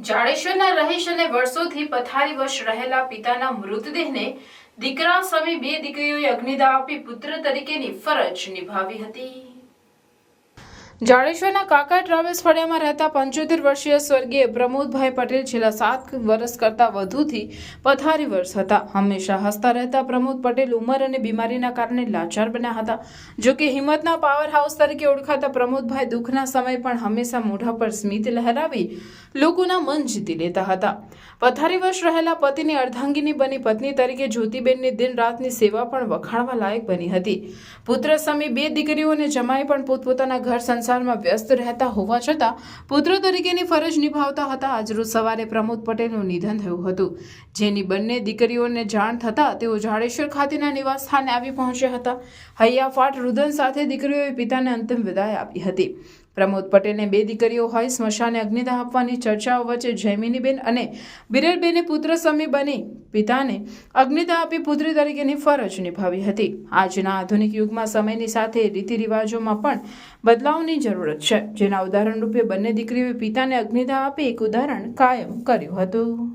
જાડેશ્વરના રહીશ અને વર્ષોથી પથારીવશ રહેલા પિતાના મૃતદેહને દીકરા સામે બે દીકરીઓએ અગ્નિદાહ આપી પુત્ર તરીકેની ફરજ નિભાવી હતી। જાડેશ્વરના કાકા ટ્રાવેલ્સ ફળિયામાં રહેતા 75 વર્ષીય સ્વર્ગીય પ્રમોદભાઈ પટેલ છેલ્લા 7 વર્ષ કરતાં વધુથી પથારીવશ હતા। હંમેશા હસતા રહેતા પ્રમોદ પટેલ ઉંમર અને બીમારીના કારણે લાચાર બન્યા હતા। જો કે હિંમતના પાવર હાઉસ તરીકે ઓળખાતા પ્રમોદભાઈ દુઃખના સમય પણ હંમેશા મોઢા પર સ્મિત લહેરાવી લોકોના મન જીતી લેતા હતા। પથારીવશ રહેલા પતિની અર્ધાંગીની બની પત્ની તરીકે જ્યોતિબેનની દિન રાતની સેવા પણ વખાણવા લાયક બની હતી। પુત્ર સામે બે દીકરીઓ અને જમાઈ પણ પોતપોતાના ઘર સંસારમાં વ્યસ્ત રહેતા હોવા છતાં પુત્ર તરીકેની ફરજ નિભાવતા હતા। આજરોજ સવારે પ્રમોદ પટેલનું નિધન થયું હતું, જેની બંને દીકરીઓને જાણ થતાં તેઓ જાડેશ્વર ખાતેના નિવાસ સ્થાને આવી પહોંચ્યા હતા। હૈયાફાટ રુદન સાથે દીકરીઓએ પિતાને અંતિમ વિદાય આપી હતી। પ્રમોદ પટેલને બે દીકરીઓ હોય સ્મશાને અગ્નિદાહ આપવાની ચર્ચાઓ વચ્ચે જયમિનીબેન અને બિરલબેને પુત્ર સમી બની પિતાને અગ્નિદાહ આપી પુત્રી તરીકેની ફરજ નિભાવી હતી। આજના આધુનિક યુગમાં સમયની સાથે રીતિ રિવાજોમાં પણ બદલાવની જરૂરત છે, જેના ઉદાહરણ રૂપે બંને દીકરીઓએ પિતાને અગ્નિદાહ આપી એક ઉદાહરણ કાયમ કર્યું હતું।